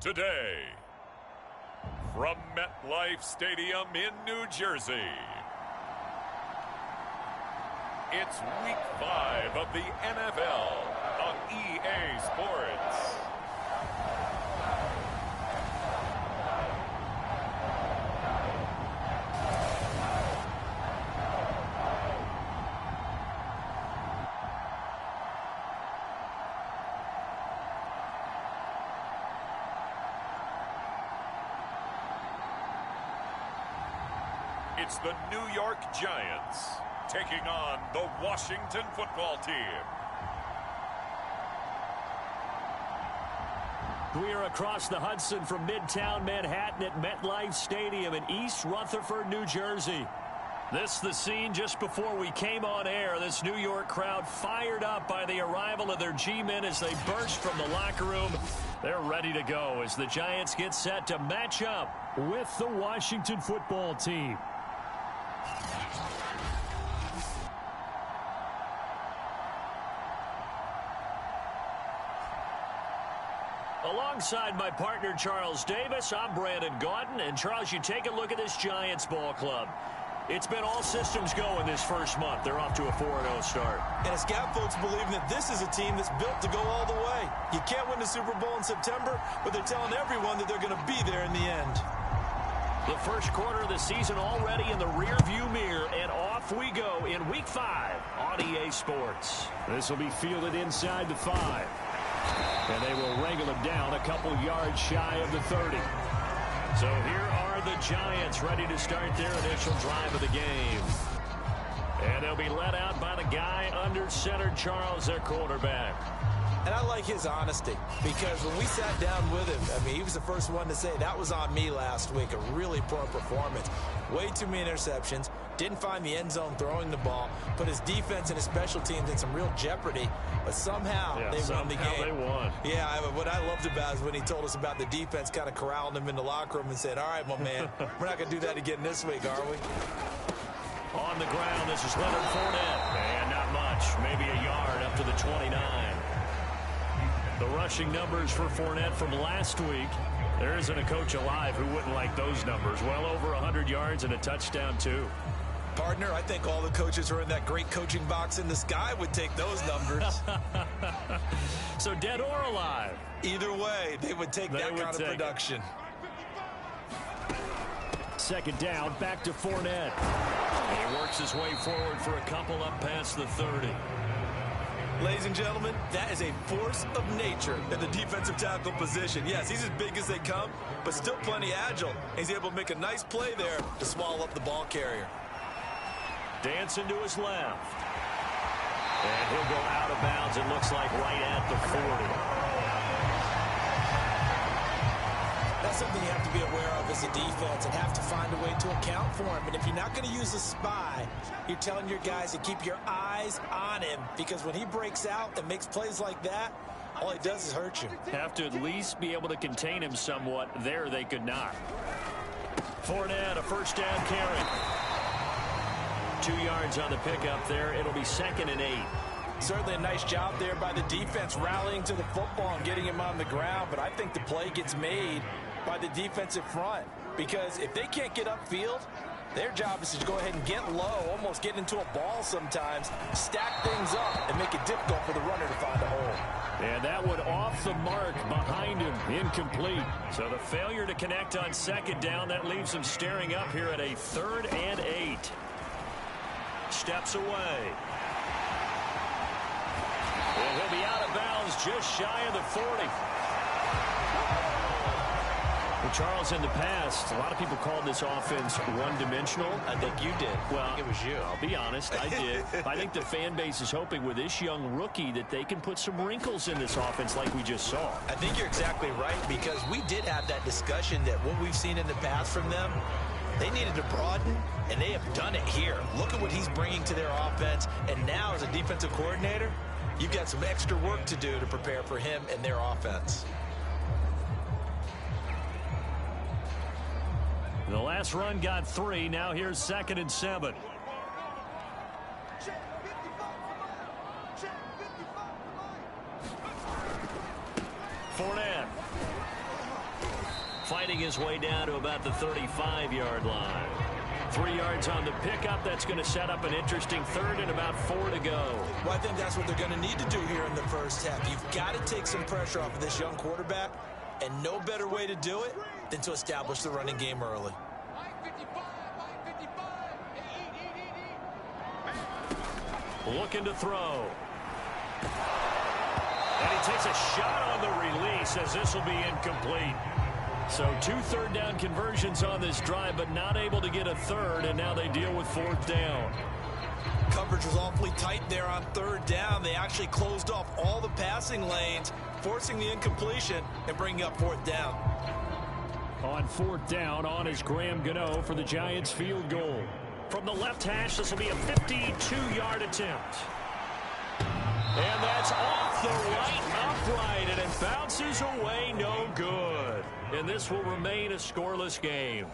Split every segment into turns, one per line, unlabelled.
today. From MetLife Stadium in New Jersey, it's Week 5 of the NFL on EA Sports. It's the New York Giants taking on the Washington Football Team.
We are across the Hudson from Midtown Manhattan at MetLife Stadium in East Rutherford, New Jersey. This is the scene just before we came on air. This New York crowd fired up by the arrival of their G-men as they burst from the locker room. They're ready to go as the Giants get set to match up with the Washington Football Team. Alongside my partner, Charles Davis, I'm Brandon Gaudin. And, Charles, you take a look at this Giants ball club. It's been all systems go in this first month. They're off to a 4-0 start.
And it's got folks believing that this is a team that's built to go all the way. You can't win the Super Bowl in September, but they're telling everyone that they're going to be there in the end.
The first quarter of the season already in the rearview mirror, and off we go in Week 5 on EA Sports. This will be fielded inside the 5. And they will wrangle him down a couple yards shy of the 30. So here are the Giants ready to start their initial drive of the game. And they'll be led out by the guy under center, Charles, their quarterback.
And I like his honesty, because when we sat down with him, I mean, he was the first one to say that was on me last week, a really poor performance. Way too many interceptions, didn't find the end zone throwing the ball, put his defense and his special teams in some real jeopardy, but somehow they won the game.
They won.
Yeah, what I loved about is when he told us about the defense kind of corralling him in the locker room and said, all right, my man, we're not going to do that again this week, are we?
On the ground, this is Leonard Fournette. And not much, maybe a yard up to the 29. The rushing numbers for Fournette from last week. There isn't a coach alive who wouldn't like those numbers. Well over 100 yards and a touchdown, too.
Partner, I think all the coaches who are in that great coaching box in the sky would take those numbers.
So dead or alive?
Either way, they would take that kind of production.
Second down, back to Fournette. He works his way forward for a couple up past the 30.
Ladies and gentlemen, that is a force of nature in the defensive tackle position. Yes, he's as big as they come, but still plenty agile. He's able to make a nice play there to swallow up the ball carrier.
Dancing to his left. And he'll go out of bounds, it looks like, right at the 40.
That's something you have to be aware of as a defense and have to find a way to account for him. And if you're not going to use a spy, you're telling your guys to keep your eyes on him, because when he breaks out and makes plays like that, all he does is hurt you.
Have to at least be able to contain him somewhat. There they could not. Fournette, a first down carry. 2 yards on the pickup there. It'll be 2nd and 8.
Certainly a nice job there by the defense rallying to the football and getting him on the ground, but I think the play gets made by the defensive front, because if they can't get upfield, their job is to go ahead and get low, almost get into a ball sometimes, stack things up, and make it difficult for the runner to find a hole.
And that one off the mark behind him, incomplete. So the failure to connect on second down, that leaves him staring up here at a 3rd and 8. Steps away. And he'll be out of bounds just shy of the 40. Well, Charles, in the past, a lot of people called this offense one-dimensional.
I think you did.
Well,
I think it was you.
I'll be honest, I did. I think the fan base is hoping with this young rookie that they can put some wrinkles in this offense like we just saw.
I think you're exactly right, because we did have that discussion that what we've seen in the past from them, they needed to broaden, and they have done it here. Look at what he's bringing to their offense, and now as a defensive coordinator, you've got some extra work to do to prepare for him and their offense.
The last run got 3. Now here's 2nd and 7. Fournette. fighting his way down to about the 35-yard line. 3 yards on the pickup. That's going to set up an interesting third and about 4 to go.
Well, I think that's what they're going to need to do here in the first half. You've got to take some pressure off of this young quarterback, and no better way to do it than to establish the running game early.
Looking to throw. And he takes a shot on the release as this will be incomplete. So 2 third-down conversions on this drive, but not able to get a third, and now they deal with 4th down.
Coverage was awfully tight there on 3rd down. They actually closed off all the passing lanes, forcing the incompletion and bringing up 4th down.
On 4th down, on is Graham Gano for the Giants field goal. From the left hash, this will be a 52-yard attempt. And that's off the right upright, and it bounces away no good. And this will remain a scoreless game.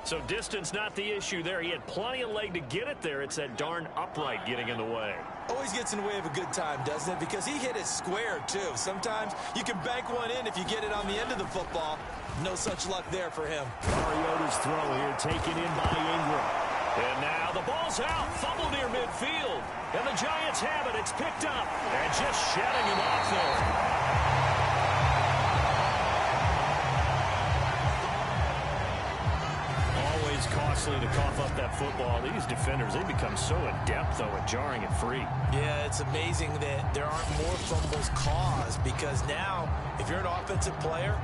So distance not the issue there. He had plenty of leg to get it there. It's that darn upright getting in the way.
Always gets in the way of a good time, doesn't it? Because he hit it square, too. Sometimes you can bank one in if you get it on the end of the football. No such luck there for him.
Mariota's throw here taken in by Ingram. And now the ball's out. Fumble near midfield. And the Giants have it. It's picked up. And just shedding him off there. Always costly to cough up that football. These defenders, they become so adept, though, at jarring it free.
Yeah, it's amazing that there aren't more fumbles caused, because now, if you're an offensive player.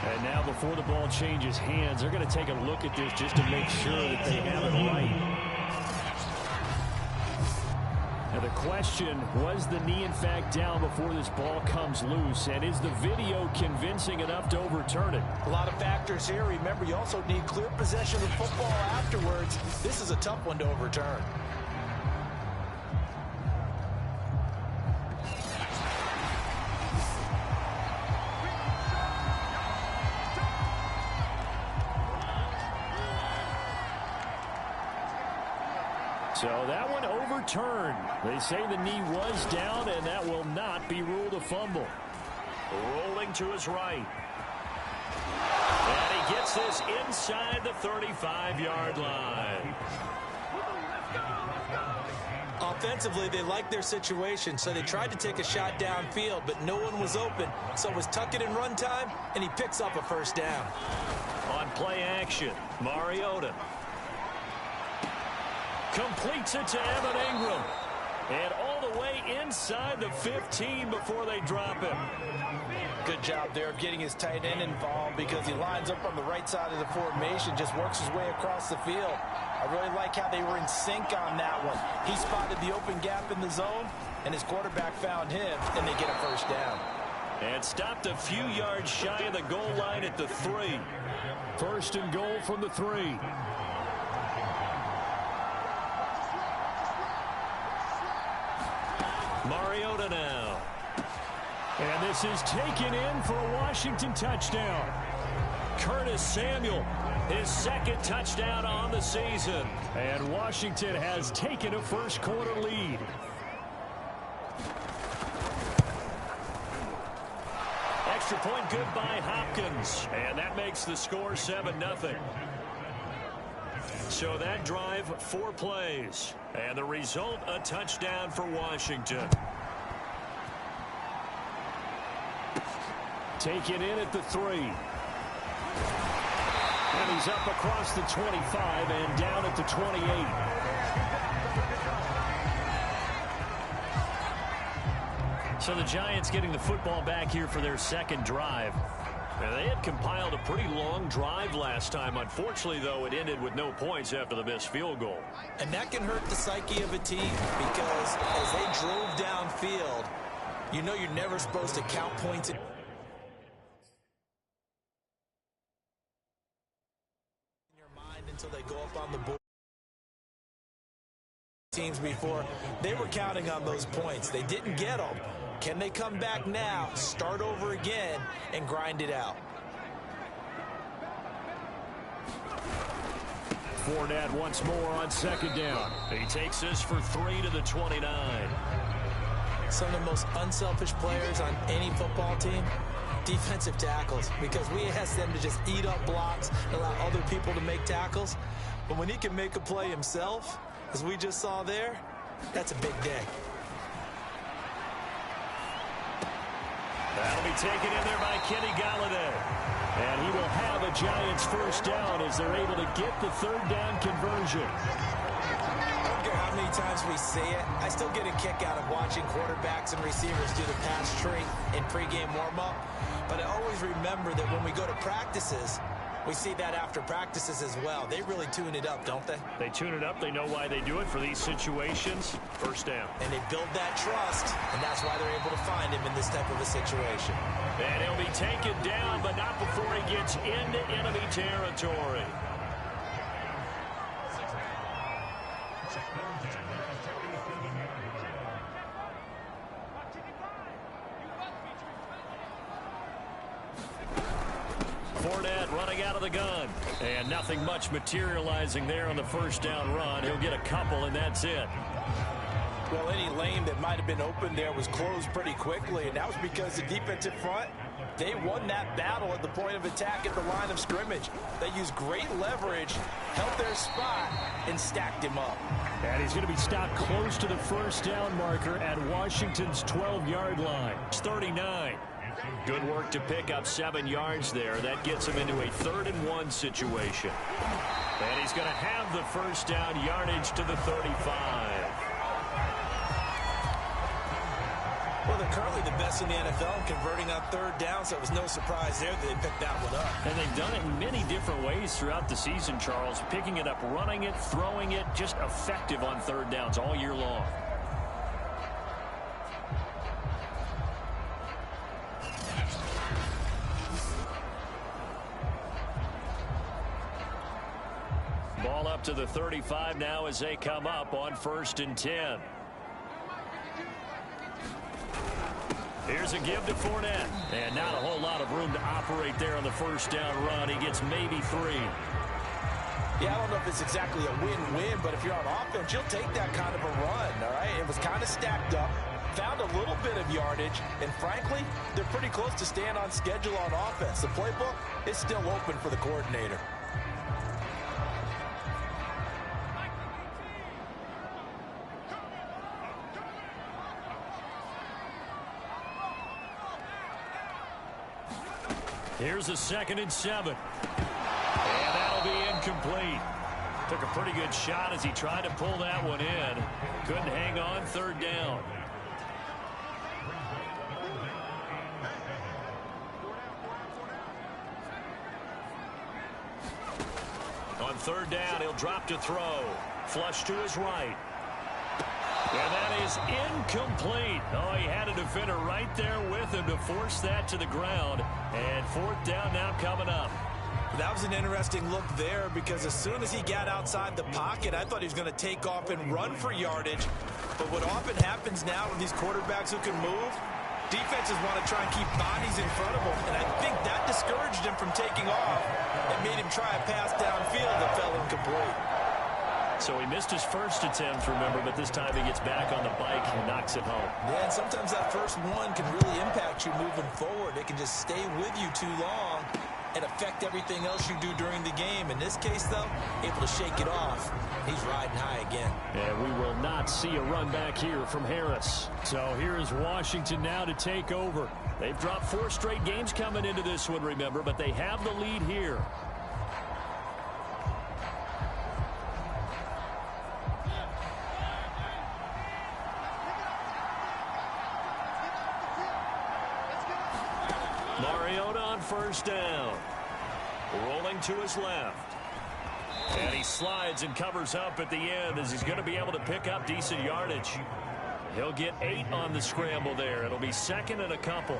And now before the ball changes hands, they're going to take a look at this just to make sure that they have it right. Now the question, was the knee in fact down before this ball comes loose? And is the video convincing enough to overturn it?
A lot of factors here. Remember, you also need clear possession of football afterwards. This is a tough one to overturn.
So that one overturned. They say the knee was down, and that will not be ruled a fumble. Rolling to his right. And he gets this inside the 35-yard line.
Offensively, they like their situation, so they tried to take a shot downfield, but no one was open. So it was tuck it and run time, and he picks up a first down.
On play action, Mariota completes it to Evan Ingram. And all the way inside the 15 before they drop him.
Good job there of getting his tight end involved, because he lines up on the right side of the formation, just works his way across the field. I really like how they were in sync on that one. He spotted the open gap in the zone, and his quarterback found him, and they get a first down.
And stopped a few yards shy of the goal line at the 3. First and goal from the 3. Mariota now. And this is taken in for a Washington touchdown. Curtis Samuel, his second touchdown on the season. And Washington has taken a first quarter lead. Extra point good by Hopkins. And that makes the score 7-0. So that drive, 4 plays. And the result, a touchdown for Washington. Taken in at the 3. And he's up across the 25 and down at the 28. So the Giants getting the football back here for their second drive. Now, they had compiled a pretty long drive last time. Unfortunately, though, it ended with no points after the missed field goal.
And that can hurt the psyche of a team, because as they drove downfield, you know you're never supposed to count points in your mind until they go up on the board. Teams before, they were counting on those points. They didn't get them. Can they come back now, start over again, and grind it out?
Fournette once more on second down. He takes this for 3 to the 29.
Some of the most unselfish players on any football team, Defensive tackles, because we ask them to just eat up blocks, allow other people to make tackles. But when he can make a play himself, as we just saw there, that's a big day.
That'll be taken in there by Kenny Golladay. And he will have a Giants first down as they're able to get the third down conversion.
I don't care how many times we say it, I still get a kick out of watching quarterbacks and receivers do the pass tree in pregame warm-up. But I always remember that when we go to practices, we see that after practices as well. They really tune it up, don't they?
They tune it up. They know why they do it for these situations. First down.
And they build that trust, and that's why they're able to find him in this type of a situation.
And he'll be taken down, but not before he gets into enemy territory. Fournette running out of the gun. And nothing much materializing there on the first down run. He'll get a couple, and that's it.
Well, any lane that might have been open there was closed pretty quickly, and that was because the defensive front, they won that battle at the point of attack at the line of scrimmage. They used great leverage, held their spot, and stacked him up.
And he's going to be stopped close to the first down marker at Washington's 12-yard line. It's 39. Good work to pick up 7 yards there. That gets him into a 3rd-and-1 situation. And he's going to have the first down yardage to the 35.
Well, they're currently the best in the NFL in converting on third down, so it was no surprise there that they picked that one up.
And they've done it in many different ways throughout the season, Charles. Picking it up, running it, throwing it, just effective on third downs all year long. Ball up to the 35 now as they come up on 1st and 10. Here's a give to Fournette. And not a whole lot of room to operate there on the first down run. He gets maybe 3.
Yeah, I don't know if it's exactly a win-win, but if you're on offense, you'll take that kind of a run, all right? It was kind of stacked up, found a little bit of yardage, and frankly, they're pretty close to staying on schedule on offense. The playbook is still open for the coordinator.
Here's a 2nd and 7. And that'll be incomplete. Took a pretty good shot as he tried to pull that one in. Couldn't hang on 3rd down. On 3rd down, he'll drop to throw. Flush to his right. And that is incomplete. Oh, he had a defender right there with him to force that to the ground. And 4th down now coming up.
That was an interesting look there because as soon as he got outside the pocket, I thought he was going to take off and run for yardage. But what often happens now with these quarterbacks who can move, defenses want to try and keep bodies in front of them. And I think that discouraged him from taking off and made him try a pass downfield that fell incomplete.
So he missed his first attempt, remember, but this time he gets back on the bike and knocks it home.
Yeah, and sometimes that first one can really impact you moving forward. It can just stay with you too long and affect everything else you do during the game. In this case, though, able to shake it off. He's riding high again.
And we will not see a run back here from Harris. So here is Washington now to take over. They've dropped 4 straight games coming into this one, remember, but they have the lead here. Mariota on 1st down. Rolling to his left. And he slides and covers up at the end as he's going to be able to pick up decent yardage. He'll get 8 on the scramble there. It'll be 2nd and a couple.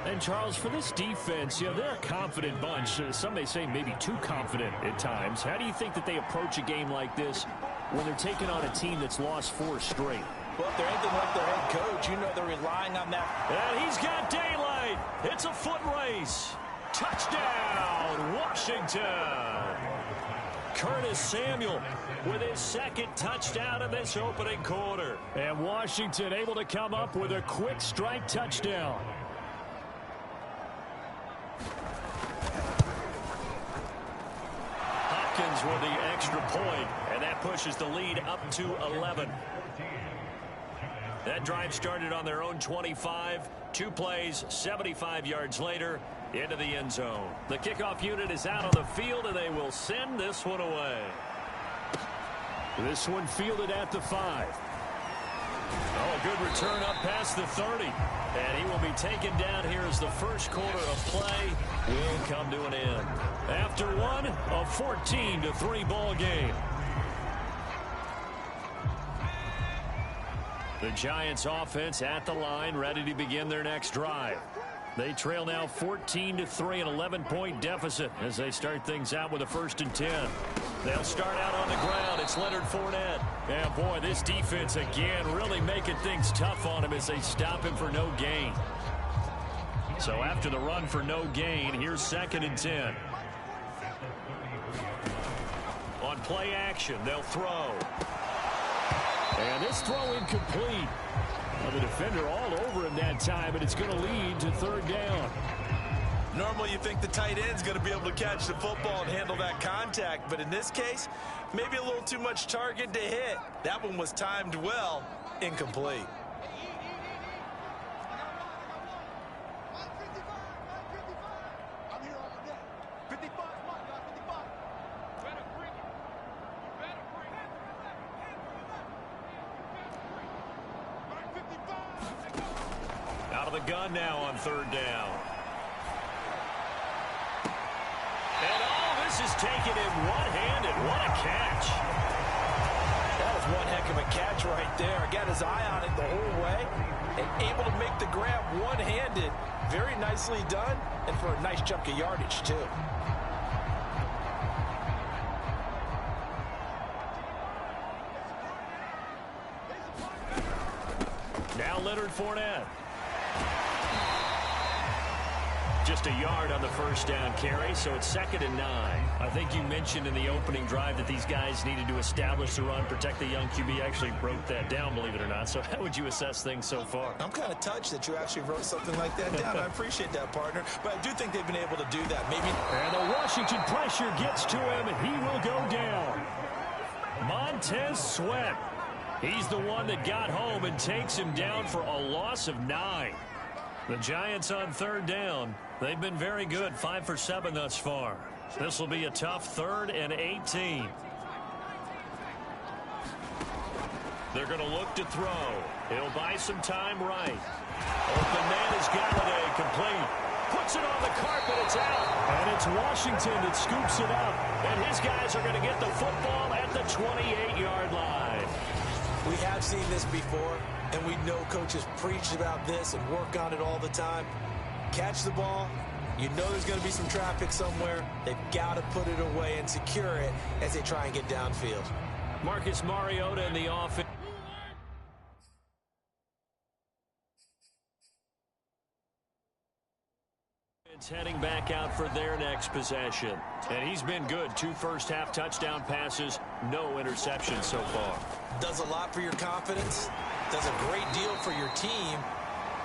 And, Charles, for this defense, you know, they're a confident bunch. Some may say maybe too confident at times. How do you think that they approach a game like this when they're taking on a team that's lost 4 straight?
Well, if they're anything like their head coach, you know they're relying on that.
And he's got daylight. It's a foot race. Touchdown, Washington. Curtis Samuel with his 2nd touchdown in this opening quarter. And Washington able to come up with a quick strike touchdown. Giants with the extra point, and that pushes the lead up to 11. That drive started on their own 25. 2 plays, 75 yards later, into the end zone. The kickoff unit is out on the field, and they will send this one away. This one fielded at the 5. Oh, a good return up past the 30. And he will be taken down here as the first quarter of play will come to an end. After one, a 14-3 ball game. The Giants offense at the line, ready to begin their next drive. They trail now 14-3, an 11-point deficit as they start things out with a 1st and 10. They'll start out on the ground. It's Leonard Fournette. And boy, this defense again really making things tough on him as they stop him for no gain. So after the run for no gain, here's 2nd and 10. On play action, they'll throw. And this throw incomplete. Well, the defender all over him that time, and it's going to lead to 3rd down.
Normally you think the tight end's going to be able to catch the football and handle that contact, but in this case, maybe a little too much target to hit. That one was timed well, incomplete.
Out of the gun now on 3rd down. And all this is taken in one-handed. What a catch.
That was one heck of a catch right there. Got his eye on it the whole way and able to make the grab one-handed. Very nicely done, and for a nice chunk of yardage, too.
Now Leonard Fournette. Just a yard on the 1st down carry, so it's 2nd and 9. I think you mentioned in the opening drive that these guys needed to establish the run, protect the young QB. Actually wrote that down, believe it or not. So how would you assess things so far?
I'm kind of touched that you actually wrote something like that down. I appreciate that, partner. But I do think they've been able to do that. Maybe.
And the Washington pressure gets to him, and he will go down. Montez Sweat. He's the one that got home and takes him down for a loss of 9. The Giants on 3rd down. They've been very good, 5 for 7 thus far. This will be a tough 3rd and 18. They're going to look to throw. He'll buy some time right. Open man is Galladay, complete. Puts it on the carpet, it's out. And it's Washington that scoops it up. And his guys are going to get the football at the 28-yard line.
We have seen this before, and we know coaches preach about this and work on it all the time. Catch the ball. You know there's going to be some traffic somewhere. They've got to put it away and secure it as they try and get downfield.
Marcus Mariota in the offense. Heading back out for their next possession. And he's been good. 2 first-half touchdown passes, no interceptions so far.
Does a lot for your confidence. Does a great deal for your team.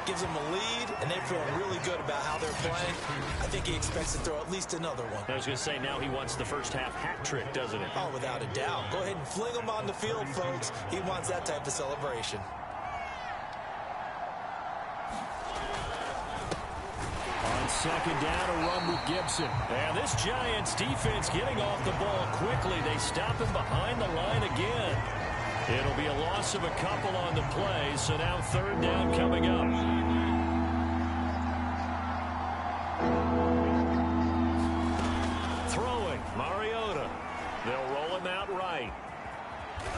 Gives them a lead, and they feel really good about how they're playing. I think he expects to throw at least another one.
I was going to say, now he wants the first-half hat trick, doesn't he?
Oh, without a doubt. Go ahead and fling him on the field, folks. He wants that type of celebration.
On 2nd down, a run with Gibson. And this Giants defense getting off the ball quickly. They stop him behind the line again. It'll be a loss of a couple on the play, so now 3rd down coming up. Throwing, Mariota. They'll roll him out right.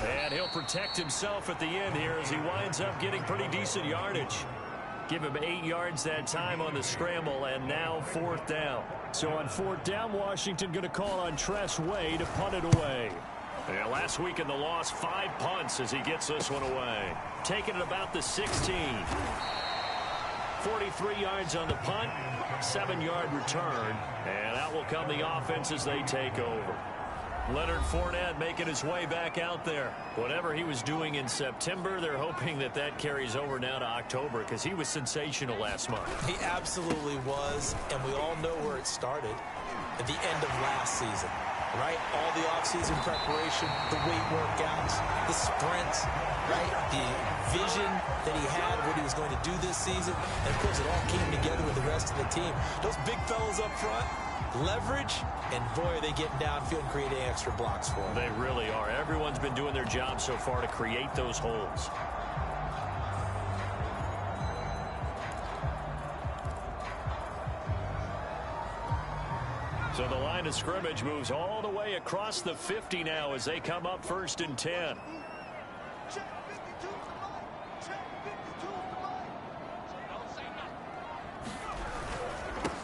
And he'll protect himself at the end here as he winds up getting pretty decent yardage. Give him 8 yards that time on the scramble, and now 4th down. So on 4th down, Washington going to call on Tress Way to punt it away. Yeah, last week in the loss, 5 punts as he gets this one away. Taking it about the 16. 43 yards on the punt, 7-yard return, and out will come the offense as they take over. Leonard Fournette making his way back out there. Whatever he was doing in September, they're hoping that that carries over now to October because he was sensational last month.
He absolutely was, and we all know where it started at the end of last season. right? All the offseason preparation, the weight workouts, the sprints, right? The vision that he had, what he was going to do this season. And, of course, it all came together with the rest of the team. Those big fellas up front, leverage, and, boy, are they getting downfield and creating extra blocks for them.
They really are. Everyone's been doing their job so far to create those holes. So the line of scrimmage moves all the way across the 50 now as they come up 1st and 10.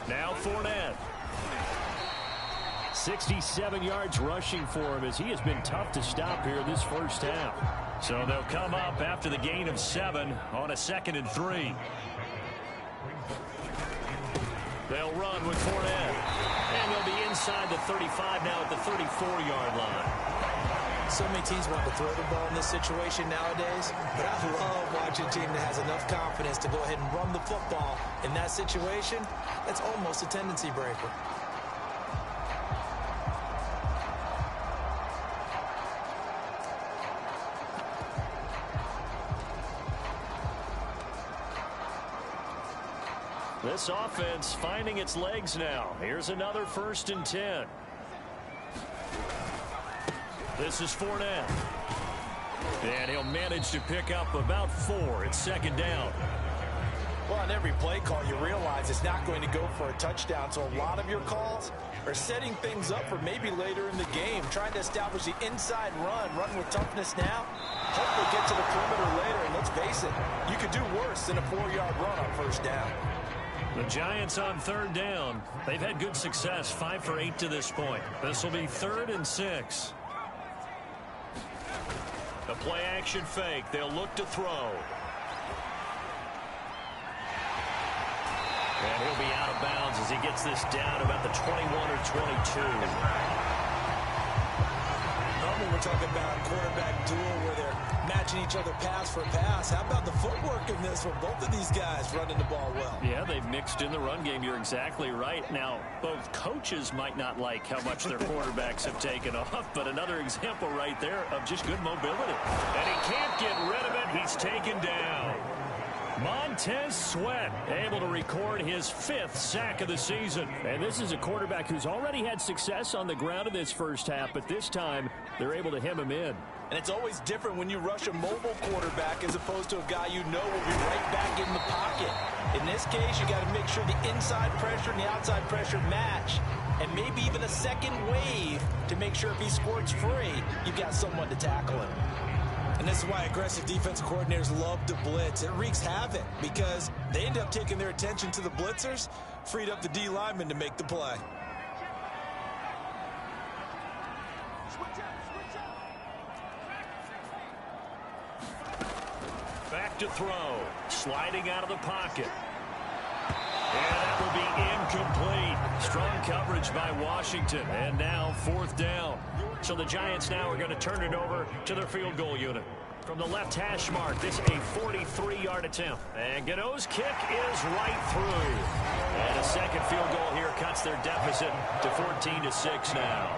Now Fournette. 67 yards rushing for him as he has been tough to stop here this first half. So they'll come up after the gain of 7 on a 2nd and 3. They'll run with Fournette. And they'll be inside the 35 now at the 34-yard line.
So many teams want to throw the ball in this situation nowadays, but I love watching a team that has enough confidence to go ahead and run the football in that situation. That's almost a tendency breaker.
This offense finding its legs now. Here's another 1st and 10. This is Fournette. And he'll manage to pick up about 4 at 2nd down.
Well, on every play call, you realize it's not going to go for a touchdown. So a lot of your calls are setting things up for maybe later in the game, trying to establish the inside run with toughness now. Hopefully get to the perimeter later. And let's face it, you could do worse than a 4-yard run on 1st down.
The Giants on 3rd down. They've had good success, 5 for 8 to this point. This will be 3rd and 6. The play action fake. They'll look to throw. And he'll be out of bounds as he gets this down about the 21 or 22.
We're talking about a quarterback duel where they're matching each other pass for pass. How about the footwork in this one? Both of these guys running the ball well.
Yeah, they've mixed in the run game. You're exactly right. Now, both coaches might not like how much their quarterbacks have taken off, but another example right there of just good mobility. And he can't get rid of it. He's taken down. Montez Sweat able to record his 5th sack of the season. And this is a quarterback who's already had success on the ground in this first half, but this time they're able to hem him in.
And it's always different when you rush a mobile quarterback as opposed to a guy you know will be right back in the pocket. In this case, you got to make sure the inside pressure and the outside pressure match. And maybe even a second wave to make sure if he squirts free, you've got someone to tackle him. And this is why aggressive defensive coordinators love to blitz. It wreaks havoc because they end up taking their attention to the blitzers, freed up the D lineman to make the play.
Back to throw. Sliding out of the pocket. And that will be incomplete. Strong coverage by Washington. And now 4th down. So the Giants now are going to turn it over to their field goal unit. From the left hash mark, this a 43-yard attempt. And Gano's kick is right through. And a second field goal here cuts their deficit to 14-6 now.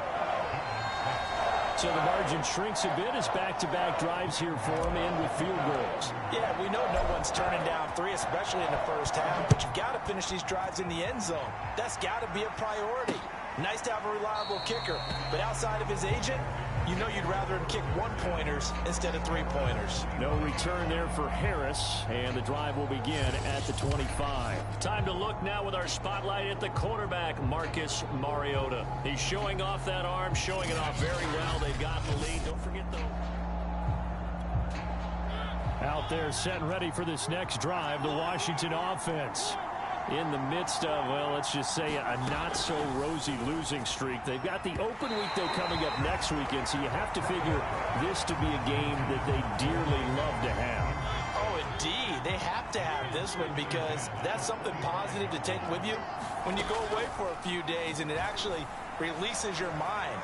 So the margin shrinks a bit as back-to-back drives here for them and with field goals.
Yeah, we know no one's turning down 3, especially in the first half, but you've got to finish these drives in the end zone. That's got to be a priority. Nice to have a reliable kicker, but outside of his agent, you know you'd rather him kick 1-pointers instead of 3-pointers.
No return there for Harris, and the drive will begin at the 25. Time to look now with our spotlight at the quarterback, Marcus Mariota. He's showing off that arm, showing it off very well. They've got the lead. Don't forget the... Out there set and ready for this next drive, the Washington offense. In the midst of, well, let's just say a not-so-rosy losing streak. They've got the open week, though, coming up next weekend, so you have to figure this to be a game that they dearly love to have.
Oh, indeed. They have to have this one because that's something positive to take with you when you go away for a few days, and it actually releases your mind.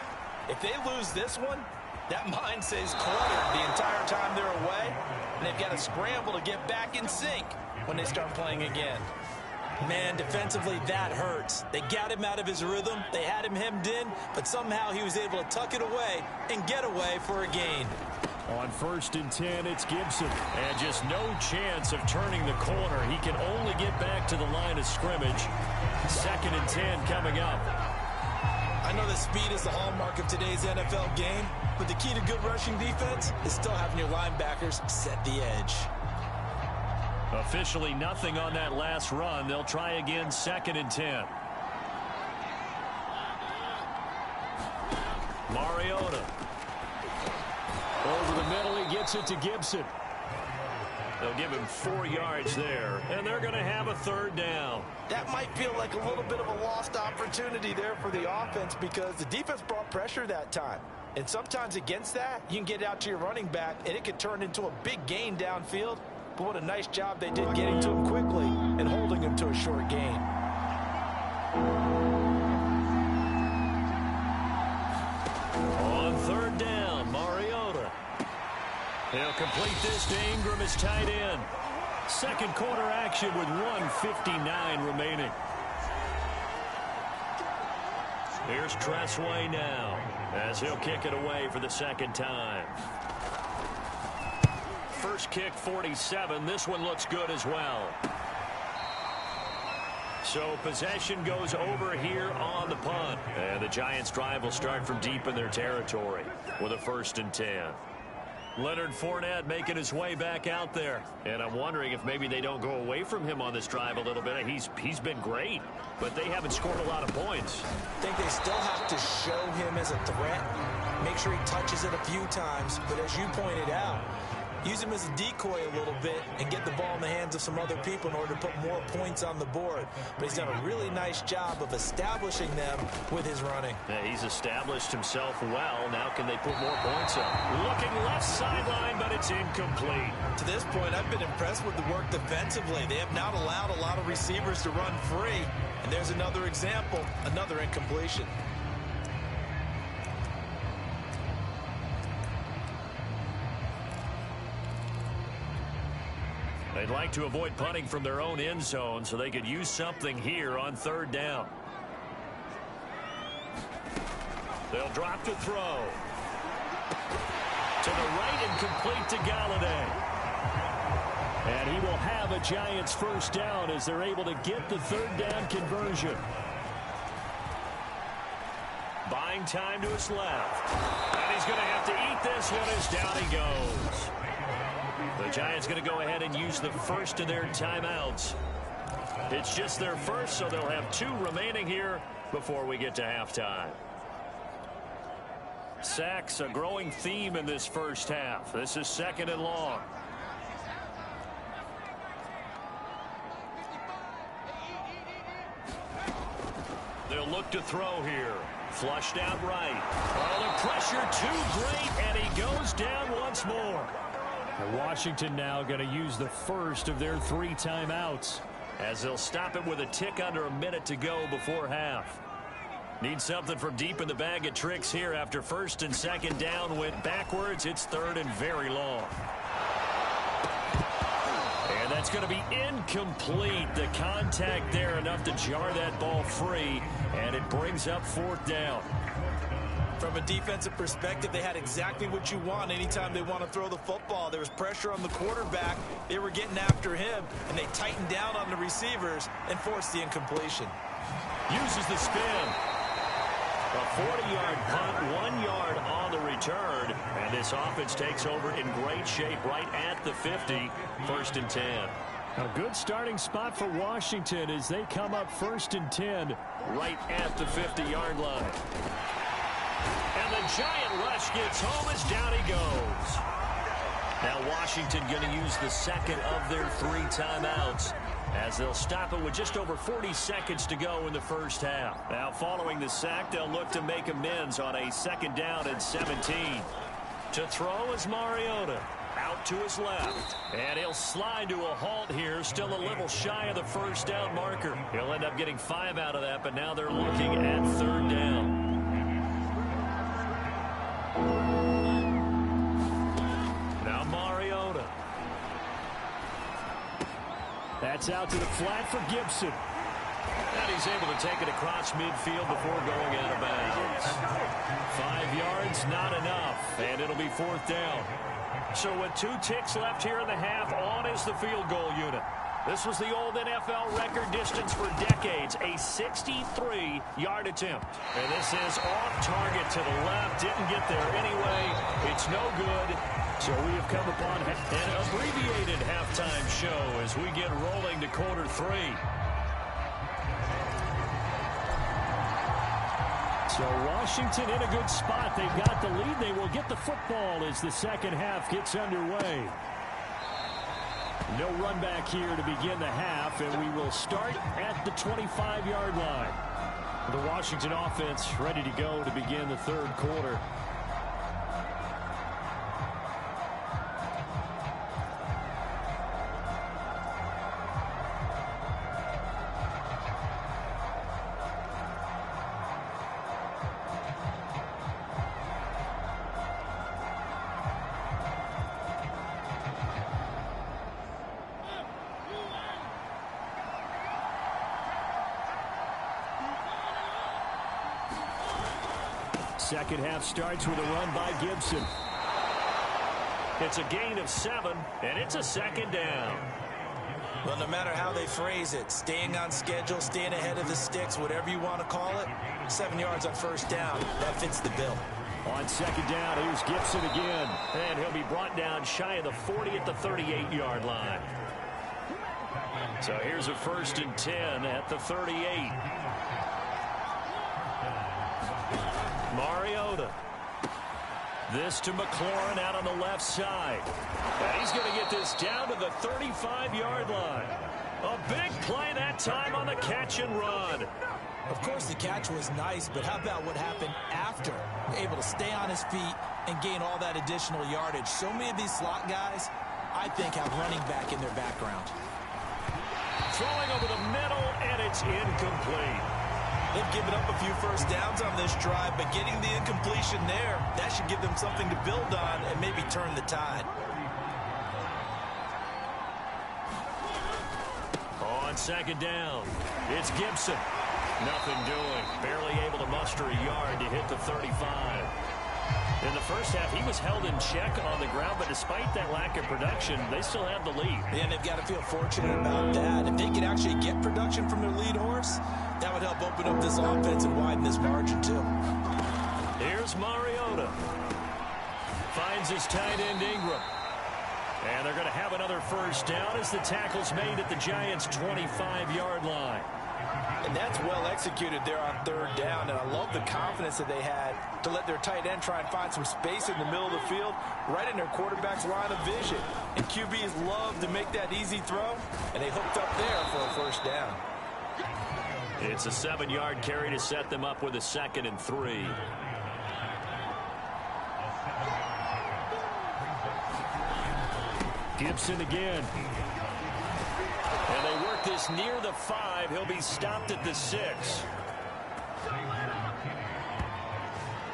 If they lose this one, that mind stays cluttered the entire time they're away, and they've got to scramble to get back in sync when they start playing again. Man, defensively, that hurts. They got him out of his rhythm. They had him hemmed in, but somehow he was able to tuck it away and get away for a gain.
On 1st and 10, it's Gibson. And just no chance of turning the corner. He can only get back to the line of scrimmage. 2nd and 10 coming up.
I know that speed is the hallmark of today's NFL game, but the key to good rushing defense is still having your linebackers set the edge.
Officially nothing on that last run. They'll try again 2nd and 10. Mariota. Over the middle, he gets it to Gibson. They'll give him 4 yards there, and they're going to have a 3rd down.
That might feel like a little bit of a lost opportunity there for the offense because the defense brought pressure that time. And sometimes against that, you can get out to your running back, and it could turn into a big gain downfield. But what a nice job they did getting to him quickly and holding him to a short gain.
On 3rd down, Mariota. He'll complete this to Ingram as tight end. 2nd quarter action with 1:59 remaining. Here's Tressway now as he'll kick it away for the 2nd time. First kick 47. This one looks good as well. So possession goes over here on the punt. And the Giants' drive will start from deep in their territory with a 1st and 10. Leonard Fournette making his way back out there. And I'm wondering if maybe they don't go away from him on this drive a little bit. He's been great, but they haven't scored a lot of points.
I think they still have to show him as a threat. Make sure he touches it a few times. But as you pointed out, use him as a decoy a little bit and get the ball in the hands of some other people in order to put more points on the board. But he's done a really nice job of establishing them with his running.
Yeah, he's established himself well. Now can they put more points up? Looking left sideline, but it's incomplete.
To this point, I've been impressed with the work defensively. They have not allowed a lot of receivers to run free. And there's another example, another incompletion.
They'd like to avoid punting from their own end zone so they could use something here on 3rd down. They'll drop to throw. To the right and complete to Galladay. And he will have a Giants 1st down as they're able to get the 3rd down conversion. Buying time to his left. And he's going to have to eat this one as down he goes. The Giants going to go ahead and use the first of their timeouts. It's just their first, so they'll have 2 remaining here before we get to halftime. Sacks, a growing theme in this first half. This is 2nd and long. They'll look to throw here. Flushed out right. Oh, the pressure too great, and he goes down once more. And Washington now going to use the first of their 3 timeouts as they'll stop it with a tick under a minute to go before half. Need something from deep in the bag of tricks here after 1st and 2nd down went backwards. It's 3rd and very long. And that's going to be incomplete. The contact there enough to jar that ball free, and it brings up 4th down.
From a defensive perspective, they had exactly what you want anytime they want to throw the football. There was pressure on the quarterback. They were getting after him, and they tightened down on the receivers and forced the incompletion.
Uses the spin. A 40-yard punt, 1 yard on the return. And this offense takes over in great shape right at the 50, 1st and 10. A good starting spot for Washington as they come up 1st and 10 right at the 50-yard line. And the giant rush gets home as down he goes. Now Washington going to use the 2nd of their 3 timeouts as they'll stop it with just over 40 seconds to go in the first half. Now following the sack, they'll look to make amends on a 2nd down and 17. To throw is Mariota. Out to his left. And he'll slide to a halt here. Still a little shy of the 1st down marker. He'll end up getting 5 out of that, but now they're looking at 3rd down. Now Mariota. That's out to the flat for Gibson. And he's able to take it across midfield before going out of bounds. 5 yards, not enough, and it'll be 4th down. So with 2 ticks left here in the half, on is the field goal unit. This was the old NFL record distance for decades, a 63-yard attempt. And this is off target to the left. Didn't get there anyway. It's no good. So we have come upon an abbreviated halftime show as we get rolling to quarter 3. So Washington in a good spot. They've got the lead. They will get the football as the second half gets underway. No run back here to begin the half, and we will start at the 25-yard line. The Washington offense ready to go to begin the third quarter. Second half starts with a run by Gibson. It's a gain of 7, and it's a second down.
Well, no matter how they phrase it, staying on schedule, staying ahead of the sticks, whatever you want to call it, 7 yards on first down, that fits the bill.
On second down, here's Gibson again. And he'll be brought down shy of the 40 at the 38-yard line. So here's a 1st and 10 at the 38. Mariota. This to McLaurin out on the left side. And he's going to get this down to the 35-yard line. A big play that time on the catch and run.
Of course, the catch was nice, but how about what happened after? Able to stay on his feet and gain all that additional yardage. So many of these slot guys, I think, have running back in their background.
Throwing over the middle, and it's incomplete.
They've given up a few first downs on this drive, but getting the incompletion there, that should give them something to build on and maybe turn the tide.
On second down, it's Gibson. Nothing doing. Barely able to muster a yard to hit the 35. In the first half, he was held in check on the ground, but despite that lack of production, they still have the lead.
And they've got to feel fortunate about that. If they could actually get production from their lead horse, that would help open up this offense and widen this margin, too.
Here's Mariota. Finds his tight end, Ingram. And they're going to have another first down as the tackle's made at the Giants' 25-yard line.
And that's well executed there on third down. And I love the confidence that they had to let their tight end try and find some space in the middle of the field, right in their quarterback's line of vision. And QBs love to make that easy throw, and they hooked up there for a first down.
It's a 7-yard carry to set them up with a 2nd and 3. Gibson again. And they work this near the 5. He'll be stopped at the 6.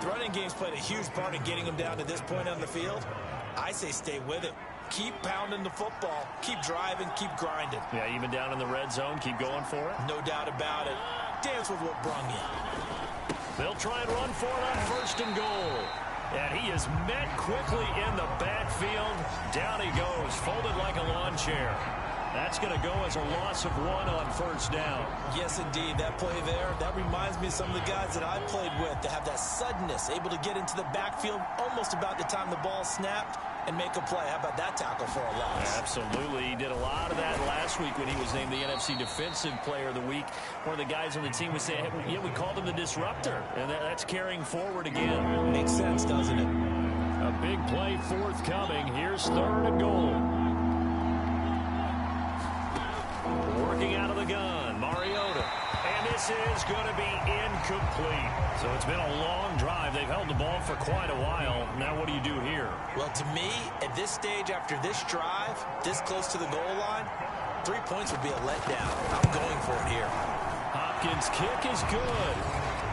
The running game's played a huge part in getting them down to this point on the field. I say stay with it. Keep pounding the football. Keep driving. Keep grinding.
Yeah, even down in the red zone, keep going for it.
No doubt about it. Dance with what brung you.
They'll try and run for it on 1st and goal. And he is met quickly in the backfield. Down he goes, folded like a lawn chair. That's going to go as a loss of 1 on 1st down.
Yes, indeed. That play there, that reminds me of some of the guys that I played with to have that suddenness, able to get into the backfield almost about the time the ball snapped and make a play. How about that tackle for a loss?
Absolutely. He did a lot of that last week when he was named the NFC Defensive Player of the Week. One of the guys on the team was saying, hey, yeah, we called him the disruptor, and that's carrying forward again.
Makes sense, doesn't it?
A big play forthcoming. Here's 3rd and goal. Working out of the gun, Mariota. And this is going to be incomplete. So it's been a long drive. They've held the ball for quite a while. Now what do you do here?
Well, to me, at this stage, after this drive, this close to the goal line, 3 points would be a letdown. I'm going for it here.
Hopkins' kick is good.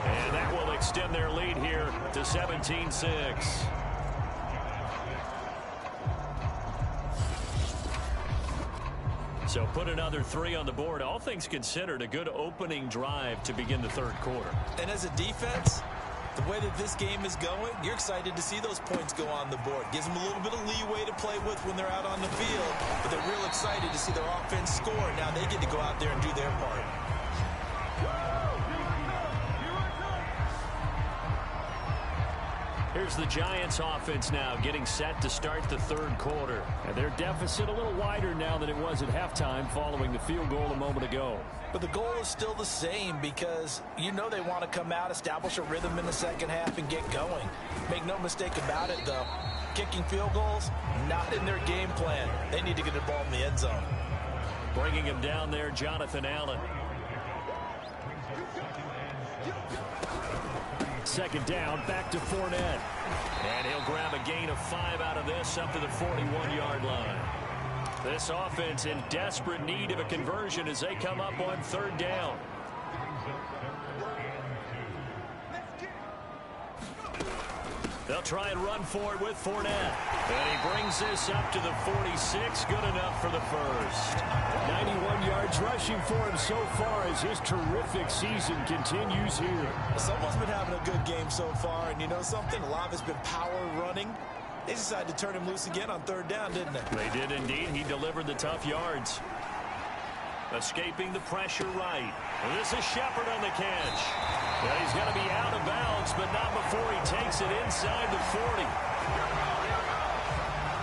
And that will extend their lead here to 17-6. So put another 3 on the board. All things considered, a good opening drive to begin the third quarter.
And as a defense, the way that this game is going, you're excited to see those points go on the board. Gives them a little bit of leeway to play with when they're out on the field, but they're real excited to see their offense score. Now they get to go out there and do their part.
Here's the Giants offense now getting set to start the third quarter. And their deficit a little wider now than it was at halftime following the field goal a moment ago.
But the goal is still the same because you know they want to come out, establish a rhythm in the second half, and get going. Make no mistake about it, though. Kicking field goals, not in their game plan. They need to get the ball in the end zone.
Bringing him down there, Jonathan Allen. Second down, back to Fournette. And he'll grab a gain of 5 out of this up to the 41-yard line. This offense in desperate need of a conversion as they come up on third down. They'll try and run for it with Fournette. And he brings this up to the 46. Good enough for the first.
91 yards rushing for him so far as his terrific season continues here.
Someone's been having a good game so far, and you know something? A lot of it's been power running. They decided to turn him loose again on third down, didn't they?
They did indeed. He delivered the tough yards. Escaping the pressure right. And this is Shepard on the catch. Well, he's going to be out of bounds, but not before he takes it inside the 40.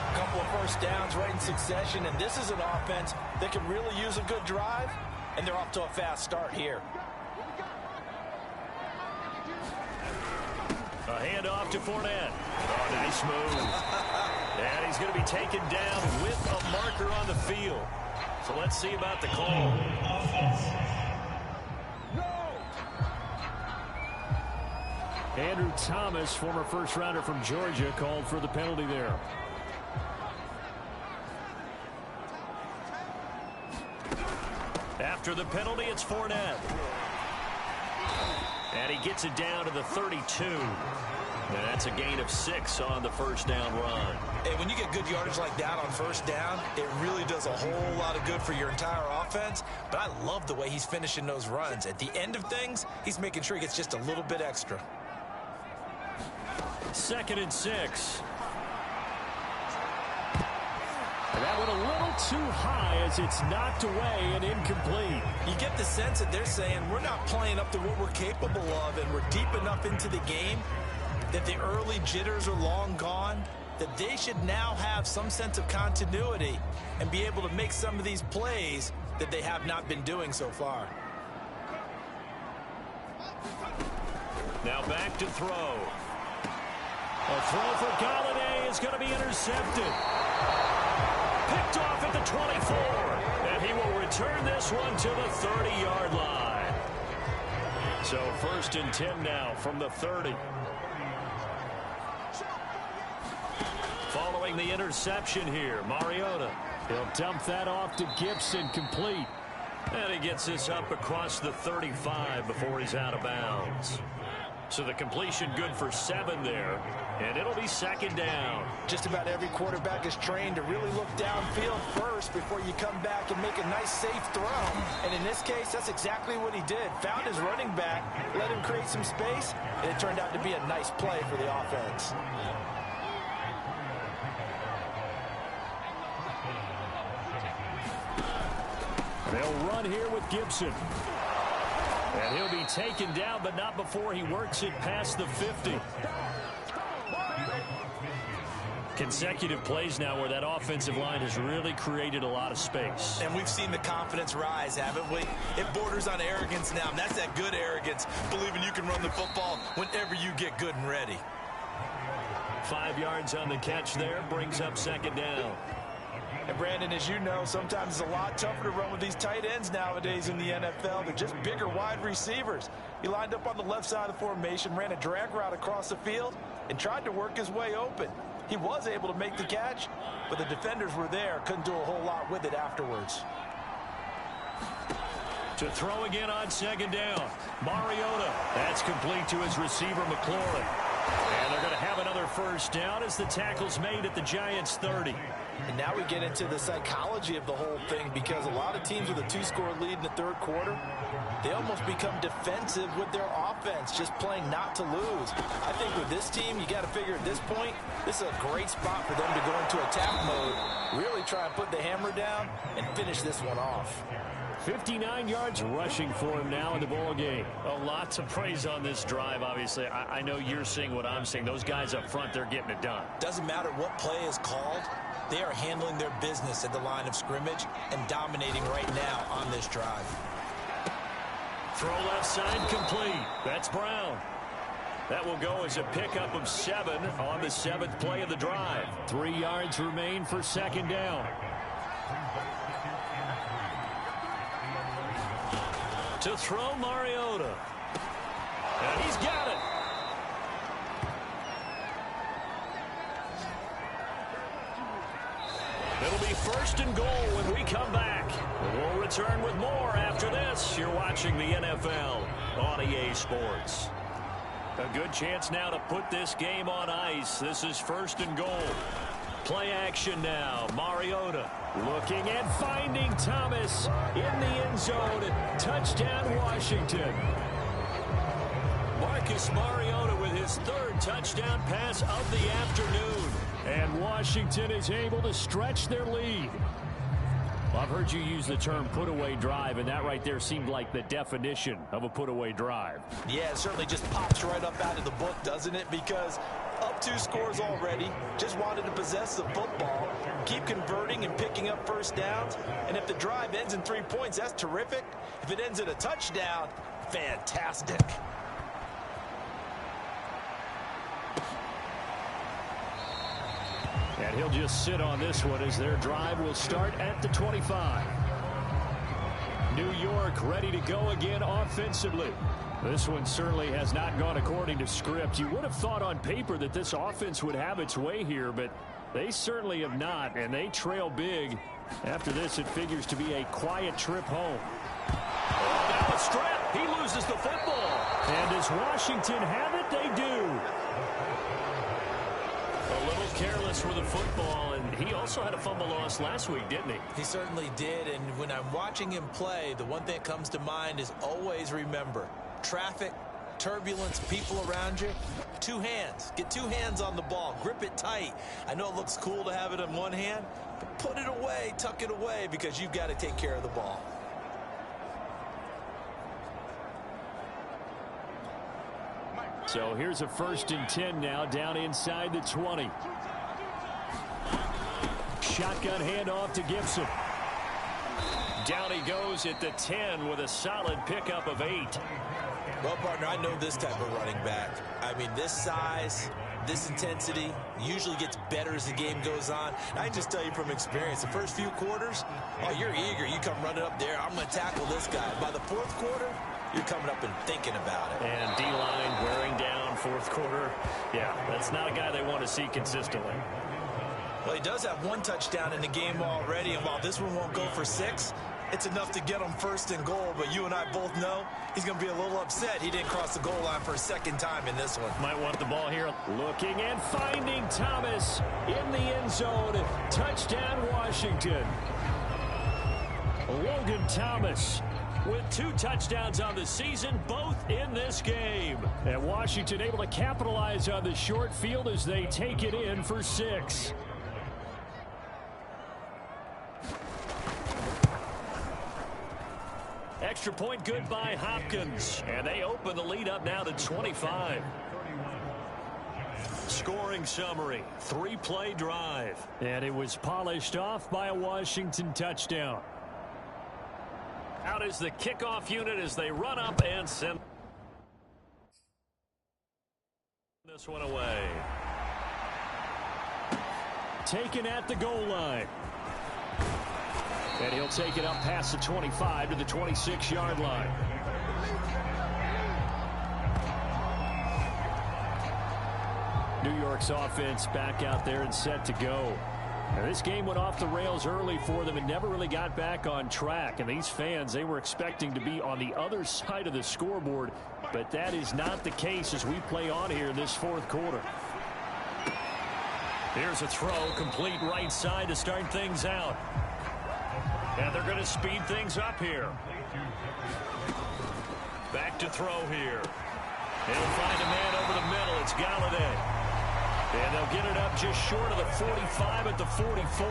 A couple of first downs right in succession, and this is an offense that can really use a good drive, and they're off to a fast start here.
A handoff to Fournette. Oh, nice move. And he's going to be taken down with a marker on the field. So let's see about the call.
Andrew Thomas, former first-rounder from Georgia, called for the penalty there.
After the penalty, it's Fournette. And he gets it down to the 32. And that's a gain of 6 on the first down run.
Hey, when you get good yardage like that on first down, it really does a whole lot of good for your entire offense. But I love the way he's finishing those runs. At the end of things, he's making sure he gets just a little bit extra.
2nd and 6.
That went a little too high as it's knocked away and incomplete.
You get the sense that they're saying we're not playing up to what we're capable of, and we're deep enough into the game that the early jitters are long gone, that they should now have some sense of continuity and be able to make some of these plays that they have not been doing so far.
Now back to throw. A throw for Galladay is going to be intercepted. Picked off at the 24. And he will return this one to the 30-yard line. So 1st and 10 now from the 30. Following the interception here, Mariota.
He'll dump that off to Gibson, complete.
And he gets this up across the 35 before he's out of bounds. So the completion good for 7 there. And it'll be 2nd down.
Just about every quarterback is trained to really look downfield first before you come back and make a nice, safe throw. And in this case, that's exactly what he did. Found his running back, let him create some space, and it turned out to be a nice play for the offense.
They'll run here with Gibson.
And he'll be taken down, but not before he works it past the 50. Consecutive plays now where that offensive line has really created a lot of space.
And we've seen the confidence rise, haven't we? It borders on arrogance now, and that's that good arrogance, believing you can run the football whenever you get good and ready.
5 yards on the catch there, brings up 2nd down.
And Brandon, as you know, sometimes it's a lot tougher to run with these tight ends nowadays in the NFL. They're just bigger wide receivers. He lined up on the left side of the formation, ran a drag route across the field, and tried to work his way open. He was able to make the catch, but the defenders were there, couldn't do a whole lot with it afterwards.
To throw again on 2nd down. Mariota. That's complete to his receiver, McLaurin. And they're going to have another first down as the tackle's made at the Giants' 30.
And now we get into the psychology of the whole thing, because a lot of teams with a 2-score lead in the third quarter, they almost become defensive with their offense, just playing not to lose. I think with this team, you got to figure at this point, this is a great spot for them to go into attack mode, really try and put the hammer down and finish this one off.
59 yards rushing for him now in the ball game.
A lot to praise on this drive, obviously. I know you're seeing what I'm seeing. Those guys up front, they're getting it done.
Doesn't matter what play is called. They are handling their business at the line of scrimmage and dominating right now on this drive.
Throw left side complete. That's Brown. That will go as a pickup of 7 on the 7th play of the drive.
3 yards remain for second down.
To throw, Mariota. And he's got it. It'll be first and goal when we come back. We'll return with more after this. You're watching the NFL on EA Sports. A good chance now to put this game on ice. This is first and goal. Play action now. Mariota looking and finding Thomas in the end zone. Touchdown, Washington. Marcus Mariota with his 3rd touchdown pass of the afternoon.
And Washington is able to stretch their lead. Well, I've heard you use the term put-away drive, and that right there seemed like the definition of a put-away drive.
Yeah, it certainly just pops right up out of the book, doesn't it? Because up 2 scores already, just wanted to possess the football, keep converting and picking up first downs. And if the drive ends in 3 points, that's terrific. If it ends in a touchdown, fantastic.
And he'll just sit on this one as their drive will start at the 25. New York ready to go again offensively. This one certainly has not gone according to script. You would have thought on paper that this offense would have its way here, but they certainly have not, and they trail big. After this, it figures to be a quiet trip home.
Now a strip. He loses the football.
And does Washington have it? They do.
A little careless with the football, and he also had a fumble loss last week, didn't he?
He certainly did, and when I'm watching him play, the one thing that comes to mind is always remember, traffic, turbulence, people around you, 2 hands. Get 2 hands on the ball. Grip it tight. I know it looks cool to have it in one hand, but put it away, tuck it away, because you've got to take care of the ball.
So here's a 1st and 10 now down inside the 20. Shotgun handoff to Gibson.
Down he goes at the 10 with a solid pickup of 8.
Well, partner, I know this type of running back. I mean, this size, this intensity usually gets better as the game goes on. And I can just tell you from experience, the first few quarters, oh, you're eager. You come running up there, I'm going to tackle this guy. By the 4th quarter, you're coming up and thinking about it.
And D-line wearing down 4th quarter. Yeah, that's not a guy they want to see consistently.
Well, he does have 1 touchdown in the game already, and while this one won't go for 6, it's enough to get him 1st and goal. But you and I both know he's going to be a little upset he didn't cross the goal line for a 2nd time in this one.
Might want the ball here.
Looking and finding Thomas in the end zone. Touchdown, Washington. Logan Thomas
with 2 touchdowns on the season, both in this game.
And Washington able to capitalize on the short field as they take it in for 6.
Extra point good by Hopkins. And they open the lead up now to 25. Scoring summary, 3-play drive.
And it was polished off by a Washington touchdown.
Out is the kickoff unit as they run up and send this one away.
Taken at the goal line. And he'll take it up past the 25 to the 26-yard line. New York's offense back out there and set to go. Now, this game went off the rails early for them and never really got back on track. And these fans, they were expecting to be on the other side of the scoreboard, but that is not the case as we play on here in this fourth quarter. Here's a throw, complete right side to start things out. And they're going to speed things up here. Back to throw here. They'll find a man over the middle. It's Galladay. And they'll get it up just short of the 45 at the 44.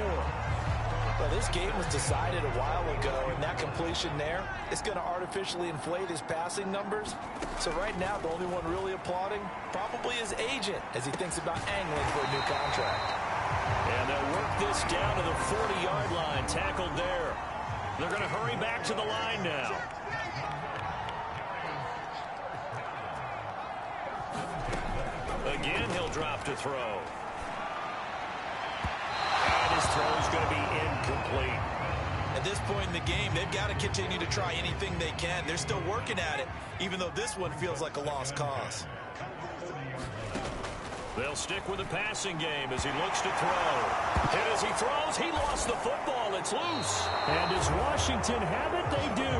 Well, this game was decided a while ago, and that completion there is going to artificially inflate his passing numbers. So right now, the only one really applauding probably his agent as he thinks about angling for a new contract.
And they'll work this down to the 40-yard line, tackled there. They're going to hurry back to the line now. Again, he'll drop to throw. And his throw is going to be incomplete.
At this point in the game, they've got to continue to try anything they can. They're still working at it, even though this one feels like a lost cause.
They'll stick with the passing game as he looks to throw. And as he throws, he lost the football. It's loose. And does Washington have it? They do.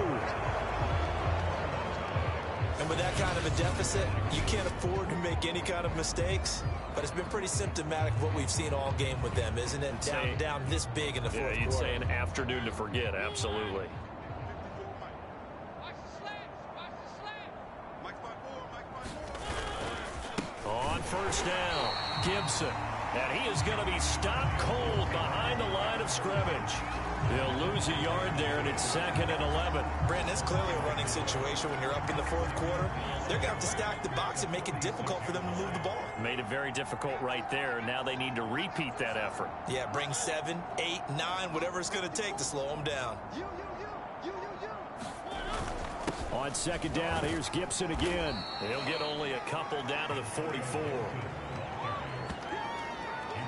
And with that kind of a deficit, you can't afford to make any kind of mistakes. But it's been pretty symptomatic of what we've seen all game with them, isn't it? Down this big in the fourth quarter.
You'd say an afternoon to forget, absolutely. On first down, Gibson. And he is going to be stopped cold behind the line of scrimmage. They'll lose a yard there, and it's 2nd and 11.
Brandon, it's clearly a running situation when you're up in the fourth quarter. They're going to have to stack the box and make it difficult for them to move the ball.
Made it very difficult right there. Now they need to repeat that effort.
Yeah, bring 7, 8, 9, whatever it's going to take to slow them down.
On second down, here's Gibson again. He'll get only a couple down to the 44.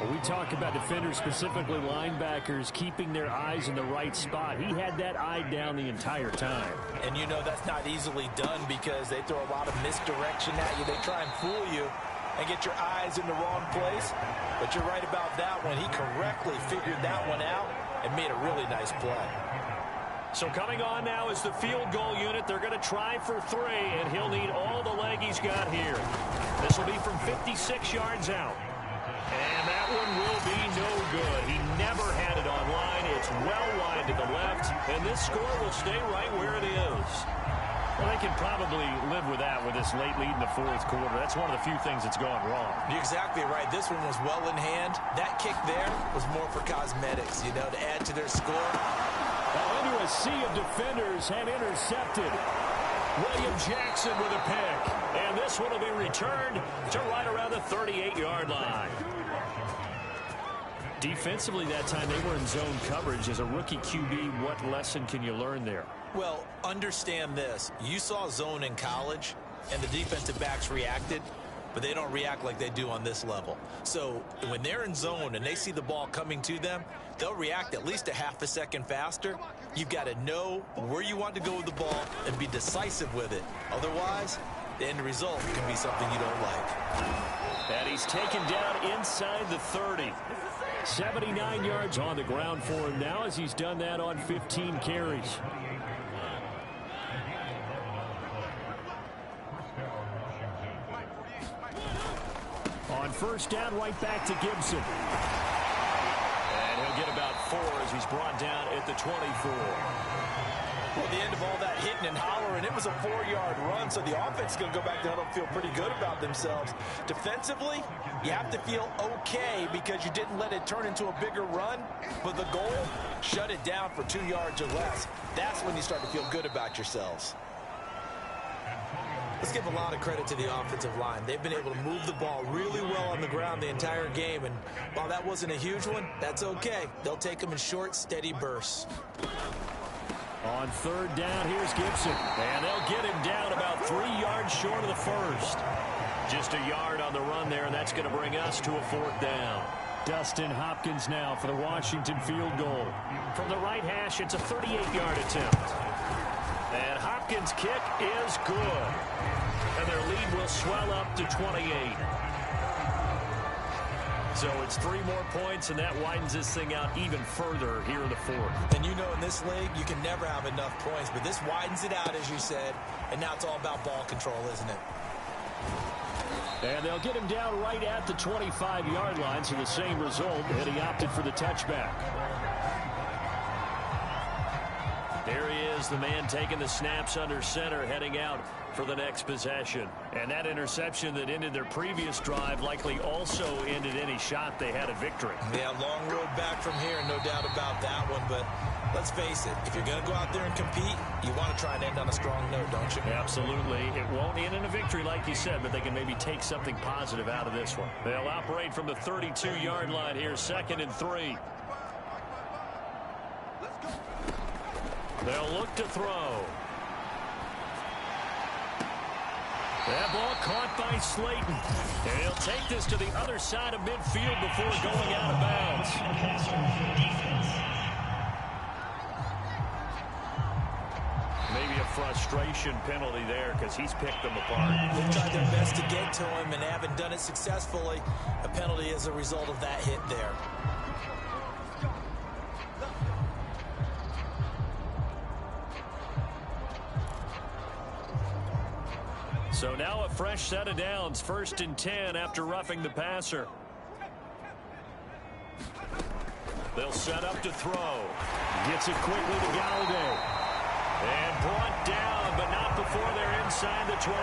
When we talk about defenders, specifically linebackers, keeping their eyes in the right spot, he had that eye down the entire time.
And you know that's not easily done because they throw a lot of misdirection at you. They try and fool you and get your eyes in the wrong place. But you're right about that one. He correctly figured that one out and made a really nice play.
So coming on now is the field goal unit. They're going to try for 3, and he'll need all the leg he's got here. This will be from 56 yards out. And that one will be no good. He never had it on line. It's well wide to the left, and this score will stay right where it is. Well, they can probably live with that with this late lead in the fourth quarter. That's one of the few things that's gone wrong.
You're exactly right. This one was well in hand. That kick there was more for cosmetics, you know, to add to their score.
Into a sea of defenders and intercepted. William Jackson with a pick. And this one will be returned to right around the 38-yard line. Defensively that time, they were in zone coverage. As a rookie QB, what lesson can you learn there?
Well, understand this. You saw zone in college, and the defensive backs reacted, but they don't react like they do on this level. So when they're in zone and they see the ball coming to them, they'll react at least a half a second faster. You've got to know where you want to go with the ball and be decisive with it. Otherwise, the end result can be something you don't like.
And he's taken down inside the 30. 79 yards on the ground for him now as he's done that on 15 carries. On first down, right back to Gibson. And he'll get about 4 as he's brought down at the 24.
Well, at the end of all that hitting and hollering, it was a 4-yard run, so the offense is going to go back to huddle and feel pretty good about themselves. Defensively, you have to feel okay because you didn't let it turn into a bigger run, but the goal, shut it down for 2 yards or less. That's when you start to feel good about yourselves. Let's give a lot of credit to the offensive line. They've been able to move the ball really well on the ground the entire game, and while that wasn't a huge one, that's okay. They'll take them in short, steady bursts.
On third down, here's Gibson. And they'll get him down about 3 yards short of the first. Just a yard on the run there, and that's going to bring us to a 4th down. Dustin Hopkins now for the Washington field goal. From the right hash, it's a 38-yard attempt. And Hopkins' kick is good. And their lead will swell up to 28.
So it's 3 more points, and that widens this thing out even further here in the fourth.
And you know in this league, you can never have enough points, but this widens it out, as you said, and now it's all about ball control, isn't it?
And they'll get him down right at the 25-yard line, so the same result, and he opted for the touchback.
There he is, the man taking the snaps under center, heading out for the next possession. And that interception that ended their previous drive likely also ended any shot they had at victory.
Yeah, long road back from here, no doubt about that one. But let's face it, if you're going to go out there and compete, you want to try and end on a strong note, don't you?
Absolutely. It won't end in a victory like you said, but they can maybe take something positive out of this one. They'll operate from the 32-yard line here, 2nd and 3. They'll look to throw. That ball caught by Slayton. And he'll take this to the other side of midfield before going out of bounds. Maybe a frustration penalty there because he's picked them apart.
They've tried their best to get to him and haven't done it successfully. A penalty as a result of that hit there.
So now a fresh set of downs, 1st and 10 after roughing the passer. They'll set up to throw.
Gets it quickly to Galladay.
And brought down, but not before they're inside the 25.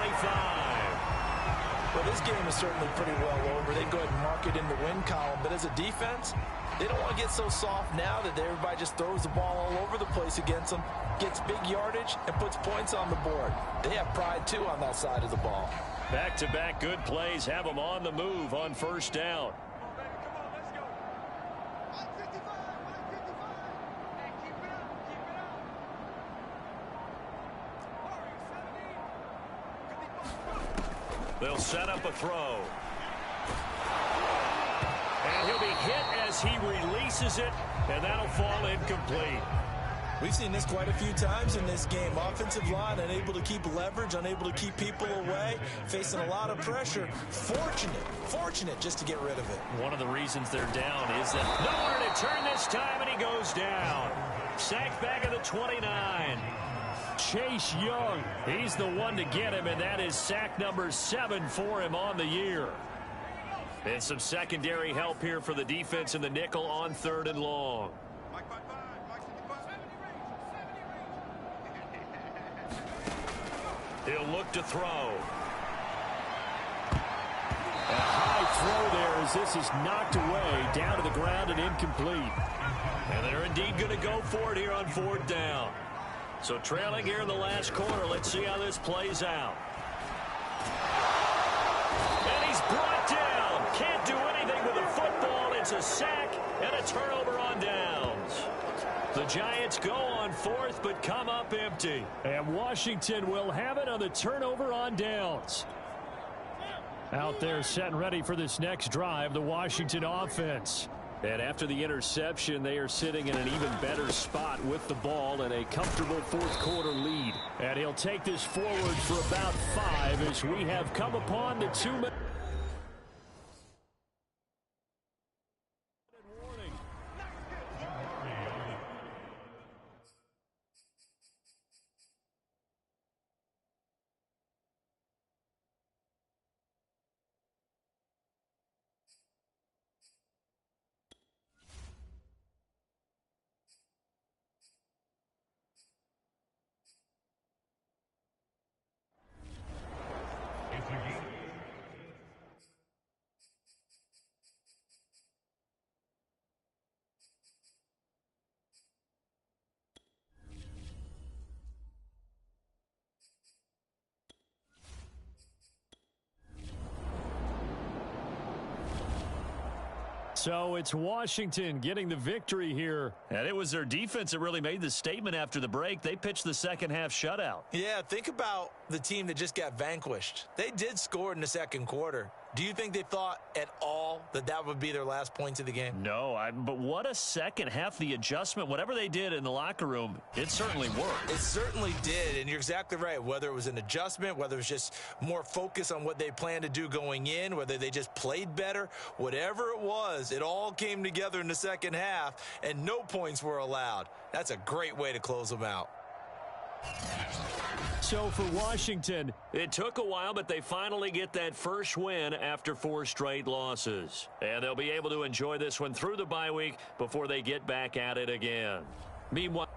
Well, this game is certainly pretty well over. They go ahead and mark it in the win column. But as a defense, they don't want to get so soft now that everybody just throws the ball all over the place against them, gets big yardage, and puts points on the board. They have pride, too, on that side of the ball.
Back-to-back good plays have them on the move on 1st down. They'll set up a throw. And he'll be hit as he releases it, and that'll fall incomplete.
We've seen this quite a few times in this game. Offensive line unable to keep leverage, unable to keep people away, facing a lot of pressure. Fortunate just to get rid of it.
One of the reasons they're down is that nowhere to turn this time, and he goes down. Sacked back at the 29.
Chase Young,
he's the one to get him, and that is sack number 7 for him on the year. And some secondary help here for the defense in the nickel on 3rd and long. He'll look to throw.
A high throw there as this is knocked away, down to the ground and incomplete.
And they're indeed going to go for it here on 4th down. So trailing here in the last quarter, let's see how this plays out. And he's brought down. Can't do anything with the football. It's a sack and a turnover on downs. The Giants go on 4th, but come up empty.
And Washington will have it on the turnover on downs. Out there set and ready for this next drive, the Washington offense.
And after the interception, they are sitting in an even better spot with the ball and a comfortable 4th quarter lead.
And he'll take this forward for about 5 as we have come upon the 2-minute warning. So it's Washington getting the victory here.
And it was their defense that really made the statement after the break. They pitched the second half shutout.
Yeah, think about the team that just got vanquished. They did score in the second quarter. Do you think they thought at all that that would be their last points of the game?
No, but what a second half. The adjustment, whatever they did in the locker room, it certainly worked.
It certainly did, and you're exactly right. Whether it was an adjustment, whether it was just more focus on what they planned to do going in, whether they just played better, whatever it was, it all came together in the second half, and no points were allowed. That's a great way to close them out.
So for Washington, it took a while, but they finally get that first win after 4 straight losses. And they'll be able to enjoy this one through the bye week before they get back at it again. Meanwhile,